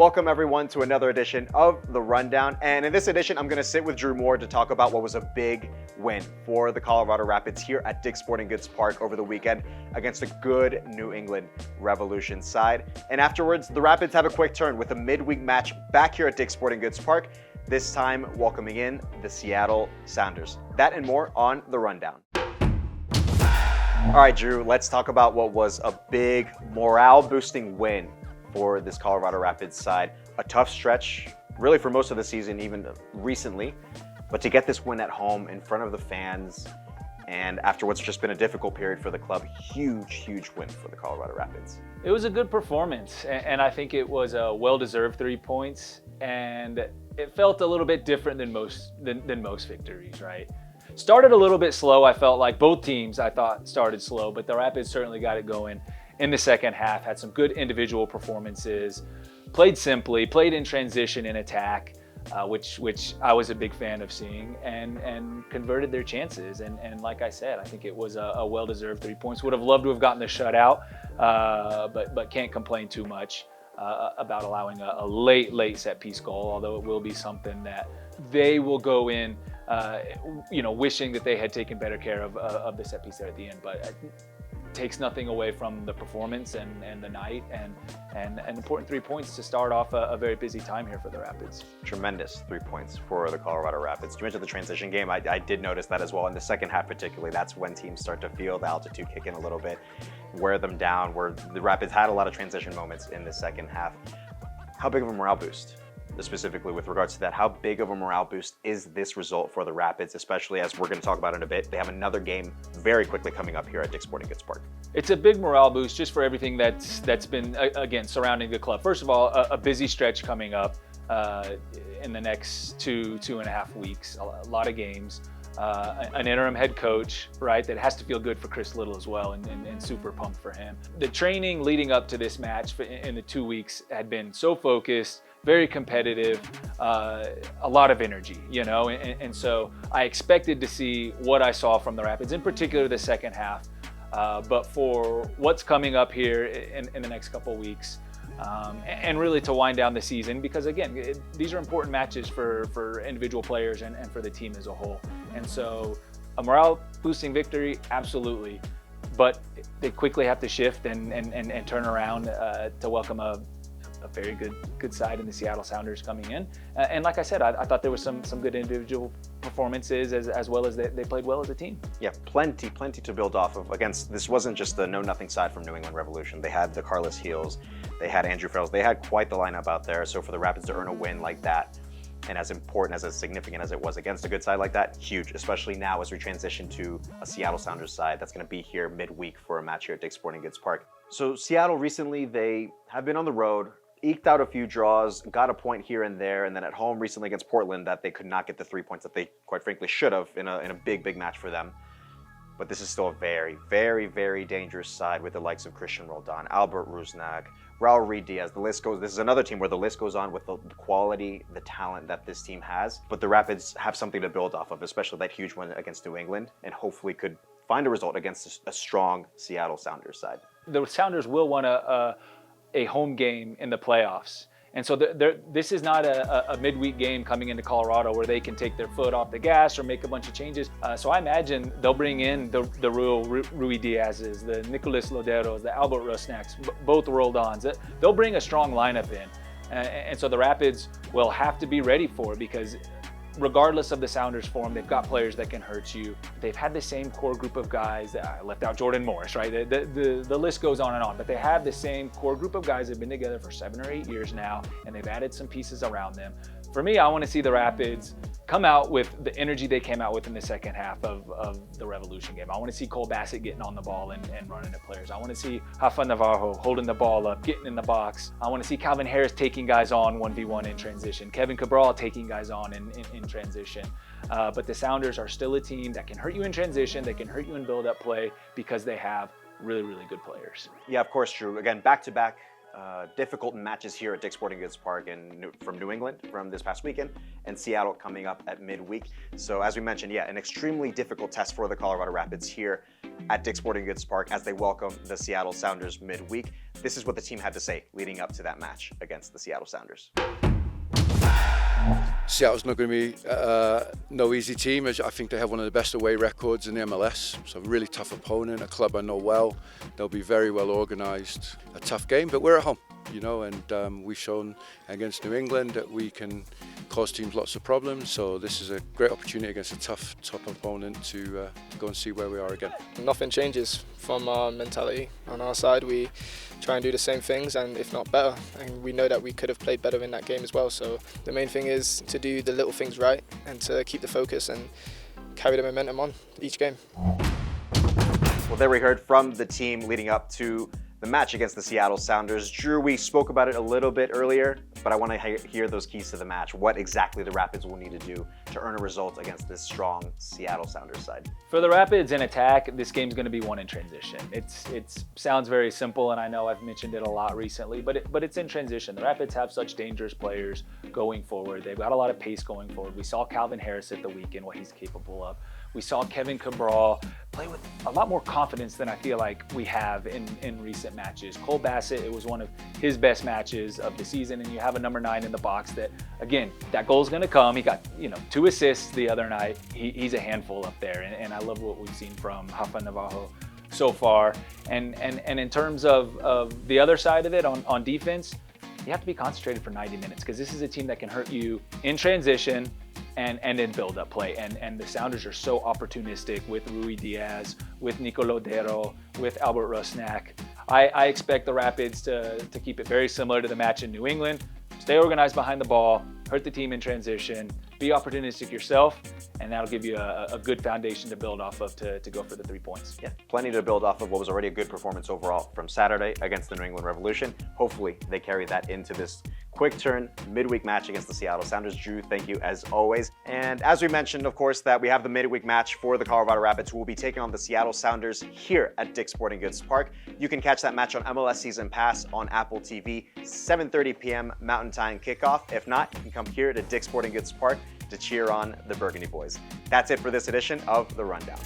Welcome everyone to another edition of The Rundown. And in this edition, I'm gonna sit with Drew Moor to talk about what was a big win for the Colorado Rapids here at Dick's Sporting Goods Park over the weekend against a good New England Revolution side. And afterwards, the Rapids have a quick turn with a midweek match back here at Dick's Sporting Goods Park, this time welcoming in the Seattle Sounders. That and more on The Rundown. All right, Drew, let's talk about what was a big morale-boosting win for this Colorado Rapids side. A tough stretch, really for most of the season, even recently, but to get this win at home in front of the fans, and after what's just been a difficult period for the club, huge win for the Colorado Rapids. It was a good performance, and I think it was a well-deserved 3 points, and it felt a little bit different than most victories, right? Started a little bit slow. I felt like both teams, I thought, started slow, but the Rapids certainly got it going in the second half, had some good individual performances, played simply, played in transition in attack, which I was a big fan of seeing, and converted their chances. And like I said, I think it was a well-deserved 3 points. Would have loved to have gotten the shutout, but can't complain too much about allowing a late set piece goal, although it will be something that they will go in wishing that they had taken better care of the set piece there at the end. But takes nothing away from the performance and the night and important 3 points to start off a very busy time here for the Rapids. Tremendous 3 points for the Colorado Rapids. You mentioned the transition game. I did notice that as well. In the second half particularly, that's when teams start to feel the altitude kick in a little bit, wear them down, where the Rapids had a lot of transition moments in the second half. How big of a morale boost? Specifically with regards to that, how big of a morale boost is this result for the Rapids, especially as we're going to talk about in a bit? They have another game very quickly coming up here at Dick's Sporting Goods Park. It's a big morale boost just for everything that's been, again, surrounding the club. First of all, a busy stretch coming up in the next two and a half weeks, a lot of games. An interim head coach, right, that has to feel good for Chris Little as well, and super pumped for him. The training leading up to this match in the 2 weeks had been so focused, very competitive, a lot of energy, and so I expected to see what I saw from the Rapids, in particular the second half, but for what's coming up here in the next couple weeks, and really to wind down the season, because again, these are important matches for individual players and for the team as a whole. And so a morale boosting victory, absolutely, but they quickly have to shift and turn around to welcome a very good side in the Seattle Sounders coming in. And like I said, I thought there was some good individual performances as well as they played well as a team. Yeah, plenty to build off of. Against, this wasn't just the know-nothing side from New England Revolution. They had the Carlos Heels, they had Andrew Farrells, they had quite the lineup out there. So for the Rapids to earn a win like that, and as important, as significant as it was against a good side like that, huge, especially now as we transition to a Seattle Sounders side that's going to be here midweek for a match here at Dick's Sporting Goods Park. So Seattle recently, they have been on the road, eked out a few draws, got a point here and there, and then at home recently against Portland that they could not get the 3 points that they quite frankly should have in a big match for them. But this is still a very dangerous side with the likes of Christian Roldan, Albert Rusnak, Raul Ruiz-Diaz. The list goes. This is another team where the list goes on with the quality, the talent that this team has. But the Rapids have something to build off of, especially that huge win against New England, and hopefully could find a result against a strong Seattle Sounders side. The Sounders will want a home game in the playoffs. And so this is not a midweek game coming into Colorado where they can take their foot off the gas or make a bunch of changes. So I imagine they'll bring in the Raul Ruiz-Diaz's, the Nicolas Loderos, the Albert Rusnaks, both Roldans. They'll bring a strong lineup in. And so the Rapids will have to be ready for it, because regardless of the Sounders form, they've got players that can hurt you. They've had the same core group of guys. I left out Jordan Morris, right? The list goes on and on, but they have the same core group of guys that have been together for 7 or 8 years now, and they've added some pieces around them. For me, I want to see the Rapids come out with the energy they came out with in the second half of the Revolution game. I want to see Cole Bassett getting on the ball and running at players. I want to see Rafa Navarro holding the ball up, getting in the box. I want to see Calvin Harris taking guys on 1v1 in transition. Kevin Cabral taking guys on in transition. But the Sounders are still a team that can hurt you in transition, they can hurt you in build-up play, because they have really good players. Yeah, of course, Drew. Again, back-to-back difficult matches here at Dick's Sporting Goods Park from New England from this past weekend, and Seattle coming up at midweek. So as we mentioned, yeah, an extremely difficult test for the Colorado Rapids here at Dick's Sporting Goods Park as they welcome the Seattle Sounders midweek. This is what the team had to say leading up to that match against the Seattle Sounders. Seattle's not going to be no easy team. I think they have one of the best away records in the MLS. It's a really tough opponent, a club I know well. They'll be very well organised. A tough game, but we're at home, and we've shown against New England that we can cause teams lots of problems. So this is a great opportunity against a tough opponent to go and see where we are again. Nothing changes from our mentality. On our side, we try and do the same things, and if not better. And we know that we could have played better in that game as well. So the main thing is to do the little things right and to keep the focus and carry the momentum on each game. Well, there we heard from the team leading up to the match against the Seattle Sounders. Drew, we spoke about it a little bit earlier, but I want to hear those keys to the match. What exactly the Rapids will need to do to earn a result against this strong Seattle Sounders side? For the Rapids in attack, this game's going to be won in transition. It sounds very simple, and I know I've mentioned it a lot recently, but it's in transition. The Rapids have such dangerous players going forward. They've got a lot of pace going forward. We saw Calvin Harris at the weekend, what he's capable of. We saw Kevin Cabral play with a lot more confidence than I feel like we have in recent matches. Cole Bassett, it was one of his best matches of the season, and you have a number 9 in the box that, again, that goal's going to come. He got 2 assists the other night. He's a handful up there, and I love what we've seen from Rafa Navarro so far. And in terms of the other side of it on defense, you have to be concentrated for 90 minutes because this is a team that can hurt you in transition and in build-up play. And the Sounders are so opportunistic with Rui Diaz, with Nico Lodero, with Albert Rusnak. I expect the Rapids to keep it very similar to the match in New England. Stay organized behind the ball, hurt the team in transition, be opportunistic yourself, and that'll give you a good foundation to build off of to go for the 3 points. Yeah, plenty to build off of what was already a good performance overall from Saturday against the New England Revolution. Hopefully they carry that into this quick turn midweek match against the Seattle Sounders. Drew, thank you as always. And as we mentioned, of course, that we have the midweek match for the Colorado Rapids, who will be taking on the Seattle Sounders here at Dick's Sporting Goods Park. You can catch that match on MLS Season Pass on Apple TV, 7:30 p.m. Mountain Time kickoff. If not, you can come here to Dick's Sporting Goods Park to cheer on the Burgundy Boys. That's it for this edition of The Rundown.